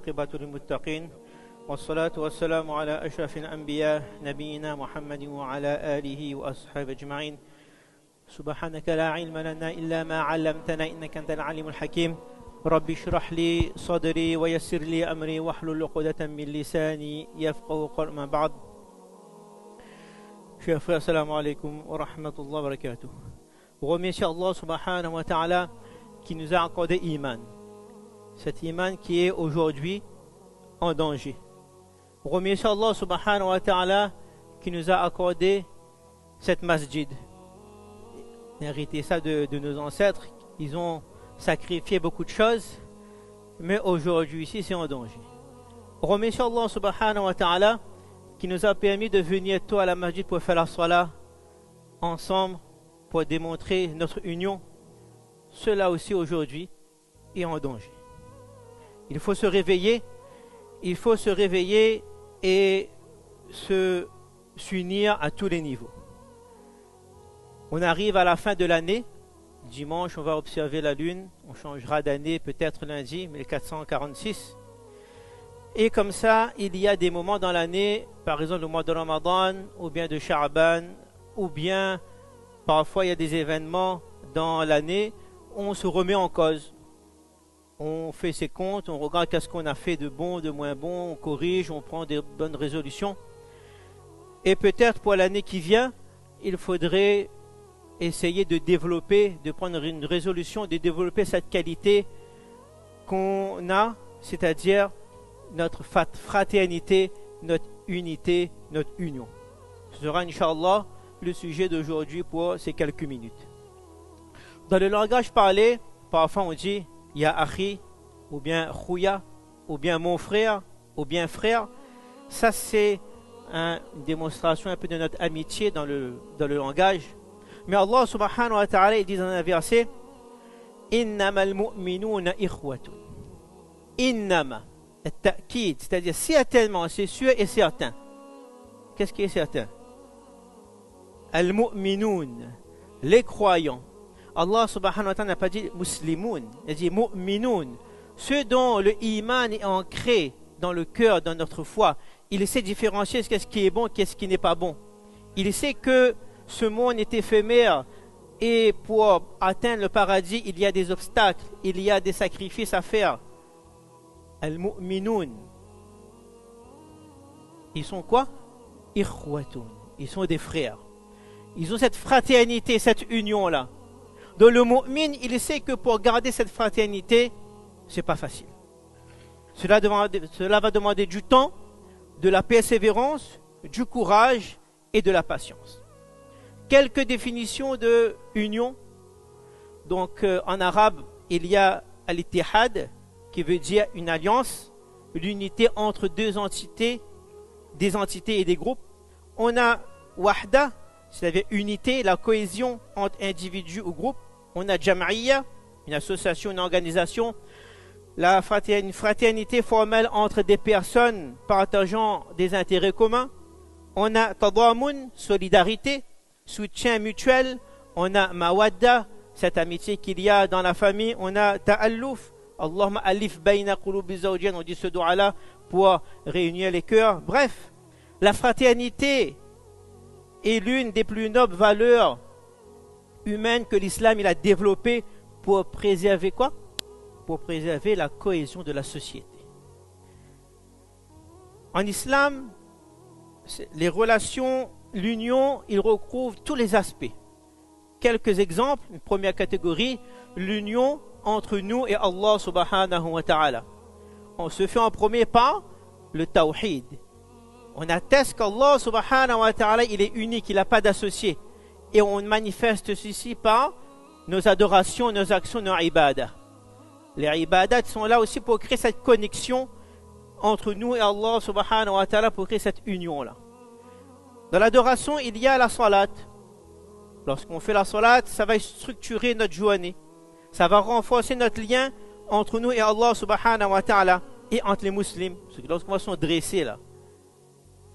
والعاقبة للمتقين والصلاة والسلام على أشرف الأنبياء نبينا محمد وعلى آله وأصحابه أجمعين سبحانك لا علم لنا إلا ما علمتنا إنك أنت العليم الحكيم رب اشرح لي صدري ويسر لي أمري واحلل عقدة من لساني يفقهوا قولي ما بعد. Chers frères, assalamu alaikum wa rahmatullahi wa barakatuh. Remercie Allah subhanahu wa ta'ala qui nous a accordé iman. Cet iman qui est aujourd'hui en danger. Remercie Allah subhanahu wa ta'ala qui nous a accordé cette masjid. Hérité ça de nos ancêtres. Ils ont sacrifié beaucoup de choses, mais aujourd'hui ici c'est en danger. Remercie Allah subhanahu wa ta'ala qui nous a permis de venir tôt à la masjid pour faire la salat ensemble, pour démontrer notre union. Cela aussi aujourd'hui est en danger. Il faut se réveiller et s'unir à tous les niveaux. On arrive à la fin de l'année. Dimanche, on va observer la lune. On changera d'année peut-être lundi, 1446. Et comme ça, il y a des moments dans l'année, par exemple le mois de Ramadan, ou bien de Sha'ban, ou bien parfois il y a des événements dans l'année, on se remet en cause. On fait ses comptes, on regarde qu'est-ce qu'on a fait de bon, de moins bon, on corrige, on prend des bonnes résolutions. Et peut-être pour l'année qui vient, il faudrait essayer de développer, de prendre une résolution, de développer cette qualité qu'on a, c'est-à-dire notre fraternité, notre unité, notre union. Ce sera, Inch'Allah, le sujet d'aujourd'hui pour ces quelques minutes. Dans le langage parlé, parfois on dit Ya Akhi, ou bien Khouya, ou bien mon frère, ou bien frère. Ça, c'est une démonstration un peu de notre amitié dans le langage. Mais Allah subhanahu wa ta'ala, il dit dans un verset Innama al-mu'minuna ikhwatun. Innama. C'est-à-dire certainement, c'est sûr et certain. Qu'est-ce qui est certain? Al-mu'minoun, les croyants. Allah subhanahu wa ta'ala n'a pas dit muslimoun, il a dit mu'minoun. Ceux dont le iman est ancré dans le cœur, dans notre foi. Il sait différencier qu'est-ce qui est bon, qu'est-ce qui n'est pas bon. Il sait que ce monde est éphémère et pour atteindre le paradis, il y a des obstacles, il y a des sacrifices à faire. Al-mu'minoun. Ils sont quoi? Ikhwatun. Ils sont des frères. Ils ont cette fraternité, cette union-là. Donc le mu'min, il sait que pour garder cette fraternité, c'est pas facile. Cela va demander du temps, de la persévérance, du courage et de la patience. Quelques définitions de union. Donc en arabe, il y a al-ittihad, qui veut dire une alliance, l'unité entre deux entités, des entités et des groupes. On a wahda, c'est-à-dire unité, la cohésion entre individus ou groupes. On a jam'iyya, une association, une organisation, une fraternité formelle entre des personnes partageant des intérêts communs. On a tadamun, solidarité, soutien mutuel. On a mawadda, cette amitié qu'il y a dans la famille. On a ta'allouf, Allahumma alif bayna qulubi zawjayn, on dit ce doigt-là pour réunir les cœurs. Bref, la fraternité est l'une des plus nobles valeurs humaines que l'islam il a développées pour préserver quoi? Pour préserver la cohésion de la société. En islam, les relations, l'union, il recouvre tous les aspects. Quelques exemples, une première catégorie, l'union entre nous et Allah subhanahu wa ta'ala. On se fait en premier par le tawhid. On atteste qu'Allah subhanahu wa ta'ala il est unique, il n'a pas d'associé. Et on manifeste ceci par nos adorations, nos actions, nos ibadah. Les ibadah sont là aussi pour créer cette connexion entre nous et Allah subhanahu wa ta'ala, pour créer cette union-là. Dans l'adoration, il y a la salat. Lorsqu'on fait la salat, ça va structurer notre journée. Ça va renforcer notre lien entre nous et Allah subhanahu wa ta'ala et entre les musulmans. Parce que lorsqu'on va se dresser là,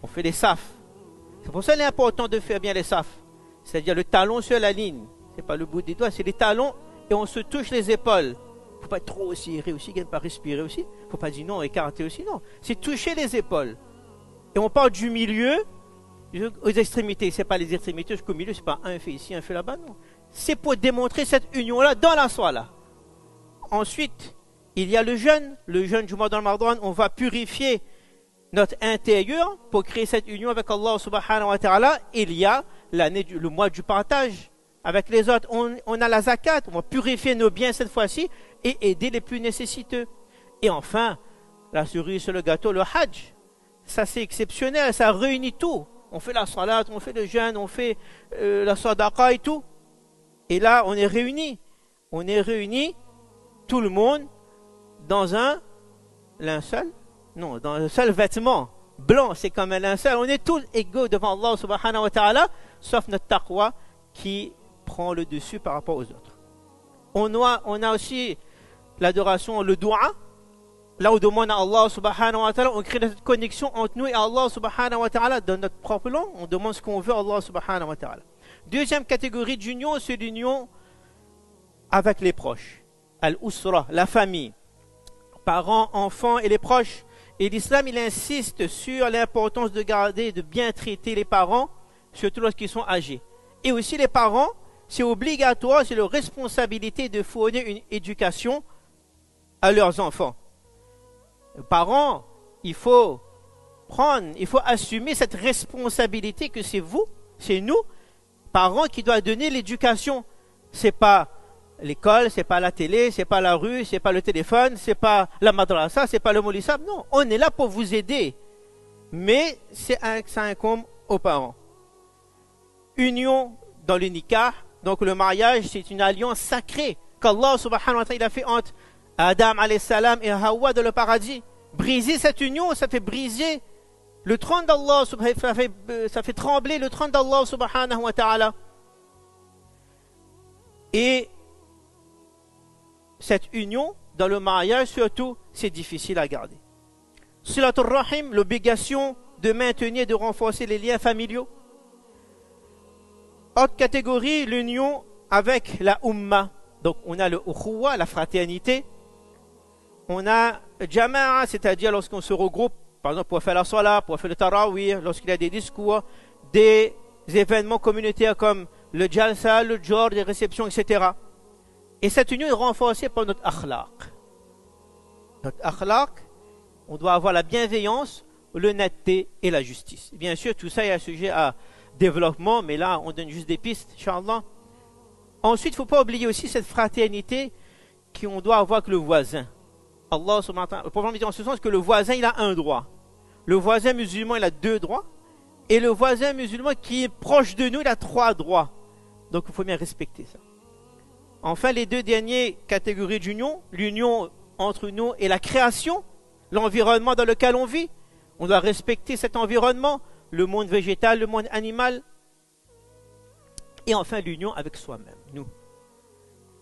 on fait les safs. C'est pour ça qu'il est important de faire bien les safs. C'est-à-dire le talon sur la ligne. C'est pas le bout des doigts, c'est les talons et on se touche les épaules. Il ne faut pas être trop serré aussi, il ne pas respirer aussi. Il ne faut pas dire non, écarter aussi, non. C'est toucher les épaules. Et on parle du milieu aux extrémités. Ce n'est pas les extrémités jusqu'au milieu, ce n'est pas un fait ici, un fait là-bas, non. C'est pour démontrer cette union-là dans la soie-là. Ensuite, il y a le jeûne du mois de Ramadan, on va purifier notre intérieur pour créer cette union avec Allah subhanahu wa ta'ala. Il y a le mois du partage avec les autres. On a la zakat, on va purifier nos biens cette fois-ci et aider les plus nécessiteux. Et enfin, la cerise sur le gâteau, le hajj. Ça c'est exceptionnel, ça réunit tout. On fait la salat, on fait le jeûne, on fait la sadaqa et tout. Et là, on est réunis. On est réunis, tout le monde, dans un linceul. Non, dans un seul vêtement blanc, c'est comme un linceul. On est tous égaux devant Allah subhanahu wa ta'ala, sauf notre taqwa qui prend le dessus par rapport aux autres. On a aussi l'adoration, le dua. Là où on demande à Allah subhanahu wa ta'ala, on crée cette connexion entre nous et Allah subhanahu wa ta'ala dans notre propre langue. On demande ce qu'on veut à Allah subhanahu wa ta'ala. Deuxième catégorie d'union, c'est l'union avec les proches. Al-Usra, la famille. Parents, enfants et les proches. Et l'islam, il insiste sur l'importance de garder, de bien traiter les parents, surtout lorsqu'ils sont âgés. Et aussi les parents, c'est obligatoire, c'est leur responsabilité de fournir une éducation à leurs enfants. Les parents, il faut assumer cette responsabilité que c'est vous, c'est nous, parents, qui doivent donner l'éducation. C'est pas l'école, c'est pas la télé, c'est pas la rue, c'est pas le téléphone, c'est pas la madrasa, c'est pas le molissab. Non, on est là pour vous aider. Mais ça incombe aux parents. Union dans le nikah, donc le mariage, c'est une alliance sacrée qu'Allah subhanahu wa ta'ala a fait entre Adam alayhi salam et Hawa dans le paradis. Briser cette union, ça fait briser le trône d'Allah, ça fait trembler le trône d'Allah subhanahu wa ta'ala. Et cette union, dans le mariage surtout, c'est difficile à garder. Silatul Rahim, l'obligation de maintenir et de renforcer les liens familiaux. Autre catégorie, l'union avec la Ummah. Donc on a le Ukhuwa, la fraternité. On a Jama'a, c'est-à-dire lorsqu'on se regroupe, par exemple pour faire la Salah, pour faire le Tarawih, lorsqu'il y a des discours, des événements communautaires comme le Jalsa, le Jor, les réceptions, etc. Et cette union est renforcée par notre akhlaq. Notre akhlaq, on doit avoir la bienveillance, l'honnêteté et la justice. Bien sûr, tout ça est un sujet à développement, mais là, on donne juste des pistes, Inch'Allah. Ensuite, il ne faut pas oublier aussi cette fraternité qu'on doit avoir avec le voisin. Allah subhanahu wa ta'ala, le prophète dit en ce sens que le voisin, il a un droit. Le voisin musulman, il a 2 droits. Et le voisin musulman qui est proche de nous, il a 3 droits. Donc, il faut bien respecter ça. Enfin, les 2 dernières catégories d'union, l'union entre nous et la création, l'environnement dans lequel on vit. On doit respecter cet environnement, le monde végétal, le monde animal. Et enfin, l'union avec soi-même, nous.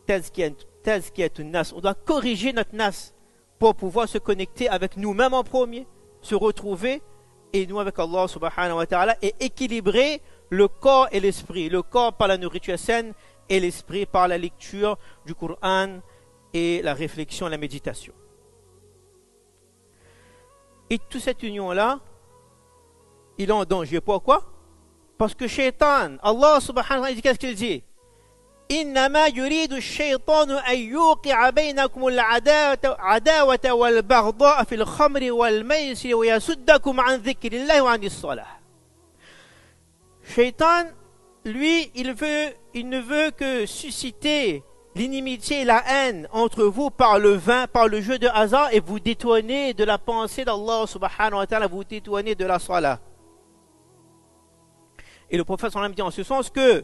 Tazkiyatun nas. On doit corriger notre nas pour pouvoir se connecter avec nous-mêmes en premier, se retrouver, et nous avec Allah subhanahu wa ta'ala, et équilibrer le corps et l'esprit. Le corps par la nourriture saine, et l'esprit par la lecture du Coran et la réflexion, la méditation. Et toute cette union-là, il est en danger. Pourquoi? Parce que Shaitan, Allah subhanahu wa ta'ala dit, qu'est-ce qu'il dit? إنما يريد الشيطان أن يوقع بينكم العداوة والبغضاء في الخمر والميسر ويصدكم عن ذكر الله وعن الصلاة. Shaitan, lui, il ne veut que susciter l'inimitié et la haine entre vous par le vin, par le jeu de hasard, et vous détourner de la pensée d'Allah subhanahu wa ta'ala, vous détourner de la salat. Et le prophète sallallahu alayhi wa sallam dit en ce sens que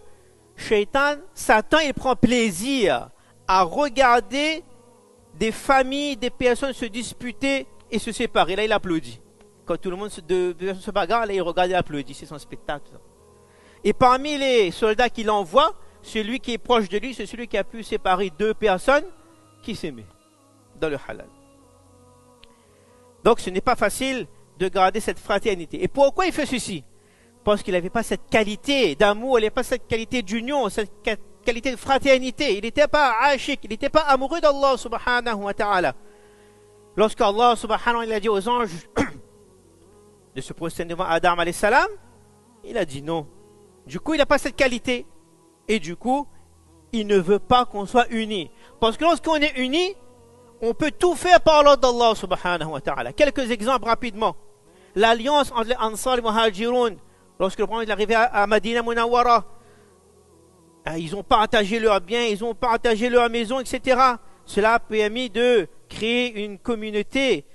Shaitan, Satan, il prend plaisir à regarder des familles, des personnes se disputer et se séparer. Là, il applaudit. Quand tout le monde se bagarre, là, il regarde et applaudit. C'est son spectacle. Et parmi les soldats qu'il envoie, celui qui est proche de lui, c'est celui qui a pu séparer 2 personnes qui s'aimaient dans le halal. Donc, ce n'est pas facile de garder cette fraternité. Et pourquoi il fait ceci? Parce qu'il n'avait pas cette qualité d'amour, il n'avait pas cette qualité d'union, cette qualité de fraternité. Il n'était pas ashik, il n'était pas amoureux d'Allah subhanahu wa ta'ala. Lorsqu'Allah subhanahu wa ta'ala a dit aux anges de se prosterner devant Adam alayhi salam, il a dit non. Du coup, il n'a pas cette qualité. Et du coup, il ne veut pas qu'on soit unis. Parce que lorsqu'on est unis, on peut tout faire par l'ordre d'Allah subhanahu wa ta'ala. Quelques exemples rapidement. L'alliance entre les Ansar et les Muhajirun, lorsque le prophète est arrivé à Madina Munawwara, ils ont partagé leurs biens, ils ont partagé leurs maisons, etc. Cela a permis de créer une communauté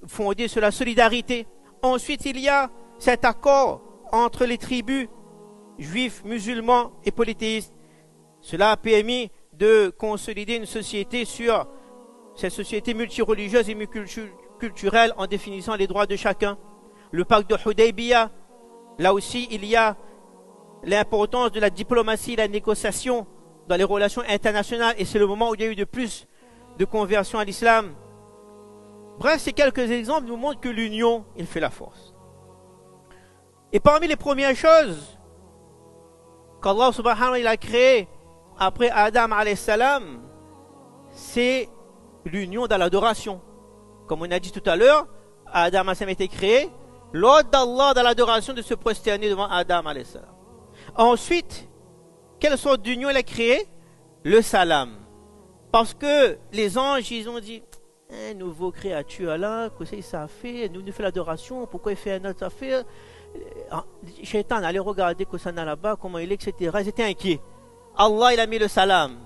fondée sur la solidarité. Ensuite, il y a cet accord entre les tribus juifs, musulmans et polythéistes. Cela a permis de consolider une société sur cette société multireligieuse et multiculturelle en définissant les droits de chacun. Le pacte de Hudaybiyah, là aussi, il y a l'importance de la diplomatie et la négociation dans les relations internationales, et c'est le moment où il y a eu de plus de conversion à l'islam. Bref, ces quelques exemples nous montrent que l'union, il fait la force. Et parmi les premières choses qu'Allah subhanahu wa ta'ala a créées après Adam alayhi salam, c'est l'union dans l'adoration. Comme on a dit tout à l'heure, Adam alayhi salam a été créé, l'ordre d'Allah dans l'adoration de se prosterner devant Adam alayhi salam. Ensuite, quelle sorte d'union il a créé? Le salam. Parce que les anges, ils ont dit, un nouveau créature là, qu'est-ce que ça fait? Nous fait l'adoration, pourquoi il fait un autre affaire? Shaitan, allez regarder que ça n'a là-bas, comment il est, etc. Ils étaient inquiets. Allah, il a mis le salam.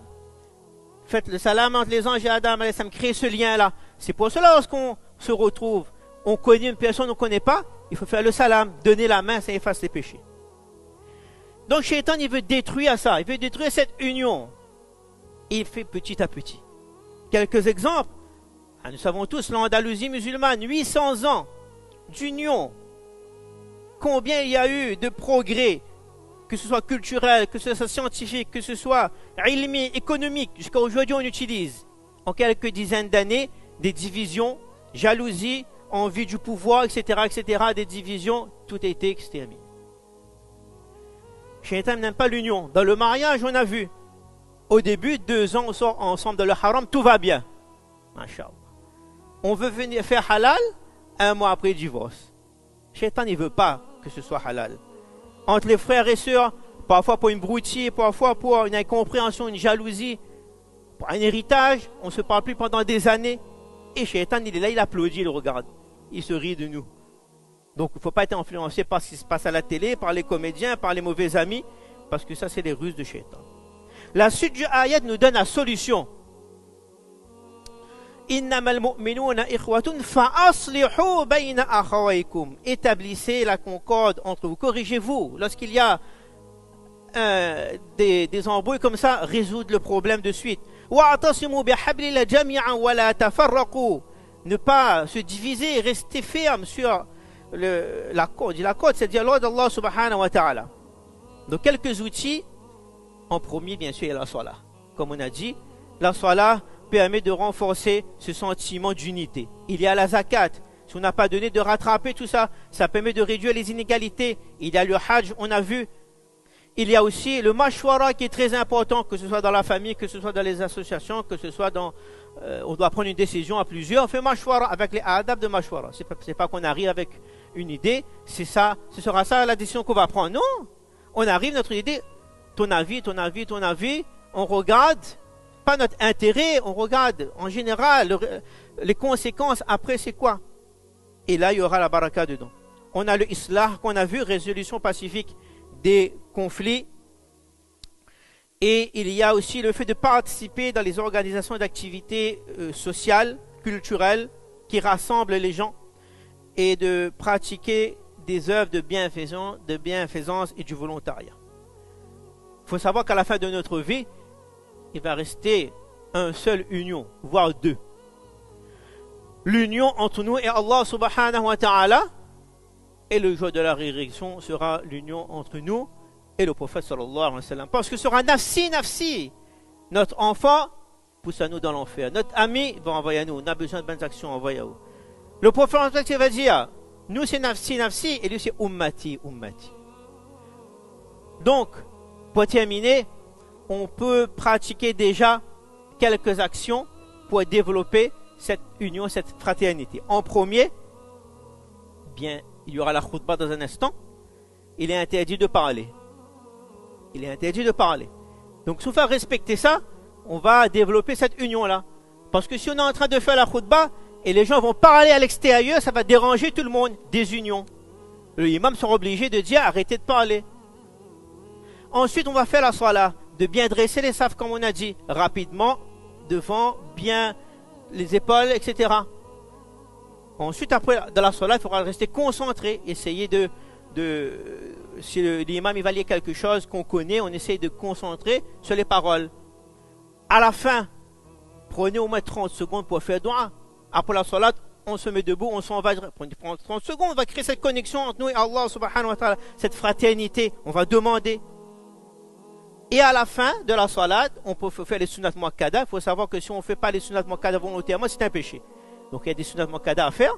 Faites le salam entre les anges et Adam, ça me crée ce lien-là. C'est pour cela, lorsqu'on se retrouve, on connaît une personne, on ne connaît pas, il faut faire le salam, donner la main, ça efface les péchés. Donc Shaitan, il veut détruire ça, il veut détruire cette union. Il fait petit à petit. Quelques exemples. Nous savons tous l'Andalousie musulmane, 800 ans d'union. Combien il y a eu de progrès, que ce soit culturel, que ce soit scientifique, que ce soit ilmi, économique, jusqu'à aujourd'hui on utilise en quelques dizaines d'années des divisions, jalousie, envie du pouvoir, etc., etc., des divisions, tout a été exterminé. Shaitan n'aime pas l'union. Dans le mariage, on a vu, au début, 2 ans, on sort ensemble dans le haram, tout va bien. Masha'Allah. On veut venir faire halal, 1 mois après le divorce. Shaitan ne veut pas que ce soit halal. Entre les frères et sœurs, parfois pour une broutille, parfois pour une incompréhension, une jalousie, pour un héritage, on ne se parle plus pendant des années. Et Shaitan, il est là, il applaudit, il regarde. Il se rit de nous. Donc il ne faut pas être influencé par ce qui se passe à la télé, par les comédiens, par les mauvais amis, parce que ça c'est les ruses de Shaitan. La suite du ayat nous donne la solution. Innamal mu'minuna ikhwatun fa'aslihu bayna akhawaykum. Établissez la concorde entre vous, corrigez-vous. Lorsqu'il y a des embrouilles comme ça, résoudre le problème de suite. Wa'tasimu bihablillahi jami'an wa la tafarraqu. Ne pas se diviser, rester ferme sur la code, c'est-à-dire l'ordre d'Allah subhanahu wa ta'ala. Donc quelques outils. En premier, bien sûr, il y a la salat. Comme on a dit, la salat permet de renforcer ce sentiment d'unité. Il y a la zakat. Si on n'a pas donné, de rattraper tout ça, ça permet de réduire les inégalités. Il y a le hajj, on a vu. Il y a aussi le mashwara qui est très important, que ce soit dans la famille, que ce soit dans les associations, que ce soit dans... on doit prendre une décision à plusieurs. On fait mashwara avec les adab de mashwara. C'est pas qu'on arrive avec une idée, c'est ça, ce sera ça la décision qu'on va prendre. Non, on arrive, notre idée, ton avis, on regarde, pas notre intérêt, on regarde en général les conséquences après c'est quoi. Et là, il y aura la baraka dedans. On a le islah qu'on a vu, résolution pacifique des conflits. Et il y a aussi le fait de participer dans les organisations d'activités sociales, culturelles, qui rassemblent les gens, et de pratiquer des œuvres de bienfaisance et du volontariat. Il faut savoir qu'à la fin de notre vie, il va rester un seul union, voire 2. L'union entre nous et Allah subhanahu wa ta'ala, et le jour de la résurrection sera l'union entre nous et le prophète sallallahu alayhi wa sallam. Parce que ce sera nafsi, nafsi. Notre enfant pousse à nous dans l'enfer. Notre ami va envoyer à nous. On a besoin de bonnes actions, envoyer à nous. Le prophète va dire, nous c'est nafsi, nafsi, et lui c'est ummati, ummati. Donc, pour terminer, on peut pratiquer déjà quelques actions pour développer cette union, cette fraternité. En premier, bien, il y aura la khutbah dans un instant. Il est interdit de parler. Il est interdit de parler. Donc, sous faire respecter ça, on va développer cette union-là. Parce que si on est en train de faire la khutbah et les gens vont parler à l'extérieur, ça va déranger tout le monde. Des unions. Les imams sont obligés de dire arrêtez de parler. Ensuite, on va faire la salat, de bien dresser les safs comme on a dit, rapidement, devant, bien les épaules, etc. Ensuite, après, dans la salat, il faudra rester concentré, essayer si l'imam il va lire quelque chose qu'on connaît, on essaye de concentrer sur les paroles. À la fin, prenez au moins 30 secondes pour faire dua. Après la salat, on se met debout, on s'en va, prenez 30 secondes, on va créer cette connexion entre nous et Allah subhanahu wa ta'ala, cette fraternité, on va demander. Et à la fin de la salat, on peut faire les sunnat muakkada. Il faut savoir que si on ne fait pas les sunnat muakkada volontairement, c'est un péché. Donc il y a des sunnat muakkada à faire.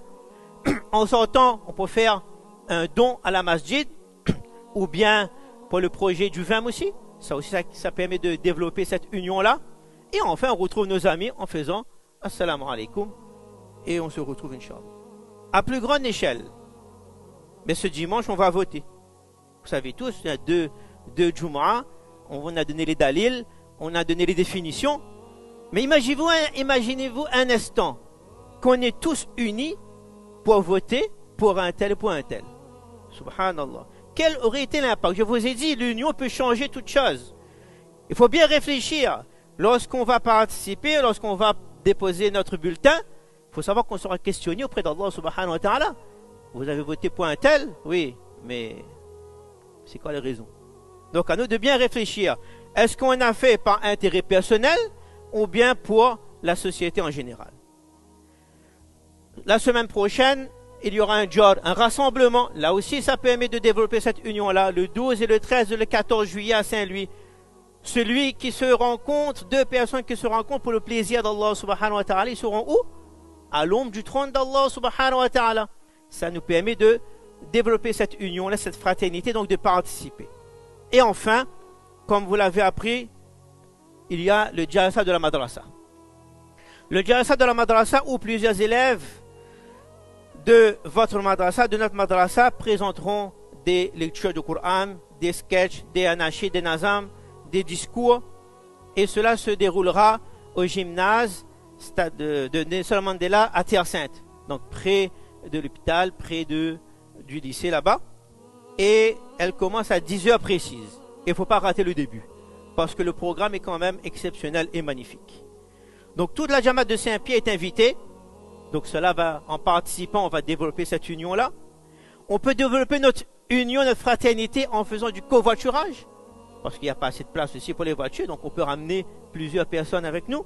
En sortant, on peut faire un don à la masjid, ou bien pour le projet du vin aussi. Ça aussi, ça permet de développer cette union-là. Et enfin, on retrouve nos amis en faisant Assalamu alaikum. Et on se retrouve, Inch'Allah. À plus grande échelle. Mais ce dimanche, on va voter. Vous savez tous, il y a deux Jumu'ah. On a donné les dalils, on a donné les définitions. Mais imaginez-vous un instant qu'on est tous unis pour voter pour un tel et pour un tel. Subhanallah. Quel aurait été l'impact? Je vous ai dit, l'union peut changer toute chose. Il faut bien réfléchir. Lorsqu'on va participer, lorsqu'on va déposer notre bulletin, il faut savoir qu'on sera questionné auprès d'Allah subhanahu wa ta'ala. Vous avez voté pour un tel? Oui, mais c'est quoi les raisons? Donc à nous de bien réfléchir. Est-ce qu'on a fait par intérêt personnel ou bien pour la société en général? La semaine prochaine, il y aura un rassemblement. Là aussi, ça permet de développer cette union-là. Le 12 et le 13 et le 14 juillet à Saint-Louis. Celui qui se rencontre, deux personnes qui se rencontrent pour le plaisir d'Allah subhanahu wa ta'ala, ils seront où? À l'ombre du trône d'Allah subhanahu wa ta'ala. Ça nous permet de développer cette union-là, cette fraternité, donc de participer. Et enfin, comme vous l'avez appris, il y a le jalsa de la madrasa. Le jalsa de la madrasa où plusieurs élèves de votre madrasa, de notre madrasa, présenteront des lectures du Coran, des sketchs, des anachis, des nazam, des discours. Et cela se déroulera au gymnase stade de Nelson Mandela à Terre Sainte. Donc près de l'hôpital, près du lycée là-bas. Et elle commence à 10h précises. Il ne faut pas rater le début. Parce que le programme est quand même exceptionnel et magnifique. Donc toute la Jamaat de Saint-Pierre est invitée. Donc cela va, en participant, on va développer cette union-là. On peut développer notre union, notre fraternité en faisant du covoiturage. Parce qu'il n'y a pas assez de place aussi pour les voitures. Donc on peut ramener plusieurs personnes avec nous.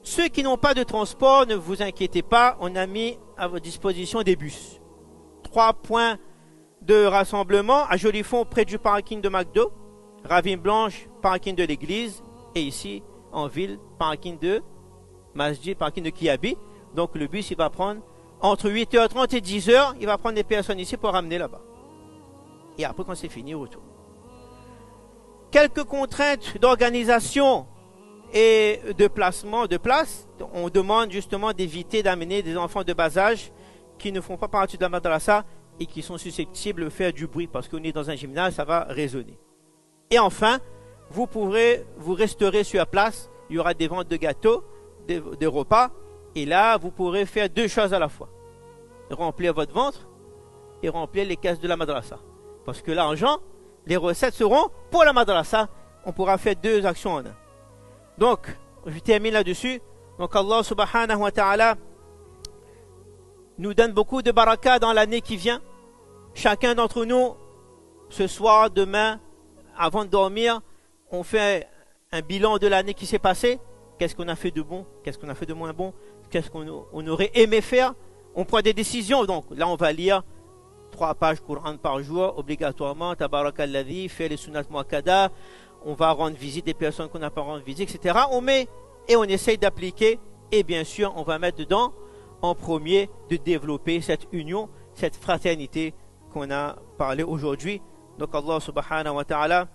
Ceux qui n'ont pas de transport, ne vous inquiétez pas. On a mis à votre disposition des bus. 3 points de rassemblement à Jolifond près du parking de McDo, Ravine Blanche, parking de l'église, et ici en ville, parking de Masjid, parking de Kiabi. Donc le bus il va prendre entre 8h30 et 10h, il va prendre des personnes ici pour ramener là-bas. Et après quand c'est fini, retour. Quelques contraintes d'organisation et de placement de place. On demande justement d'éviter d'amener des enfants de bas âge qui ne font pas partie de la madrasa et qui sont susceptibles de faire du bruit parce qu'on est dans un gymnase, ça va résonner. Et enfin, vous resterez sur place, il y aura des ventes de gâteaux, des repas, et là, vous pourrez faire 2 choses à la fois. Remplir votre ventre et remplir les caisses de la madrasa. Parce que l'argent, les recettes seront pour la madrasa. On pourra faire 2 actions en un. Donc, je termine là-dessus. Donc Allah subhanahu wa ta'ala nous donne beaucoup de baraka dans l'année qui vient. Chacun d'entre nous, ce soir, demain, avant de dormir, on fait un bilan de l'année qui s'est passée. Qu'est-ce qu'on a fait de bon? Qu'est-ce qu'on a fait de moins bon? Qu'est-ce qu'on aurait aimé faire? On prend des décisions. Donc là, on va lire 3 pages Coran par jour, obligatoirement. Tabarakalladhi, faire les sunnat muakkada. On va rendre visite des personnes qu'on n'a pas rendu visite, etc. On met et on essaye d'appliquer. Et bien sûr, on va mettre dedans, en premier, de développer cette union, cette fraternité qu'on a parlé aujourd'hui. Donc Allah subhanahu wa ta'ala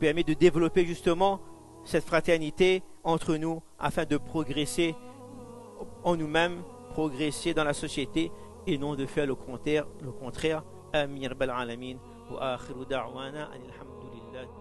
permet de développer justement cette fraternité entre nous afin de progresser en nous-mêmes, progresser dans la société et non de faire le contraire. Amin Rabbal Alamin. Wa akhiru da'wana anil hamdulillah.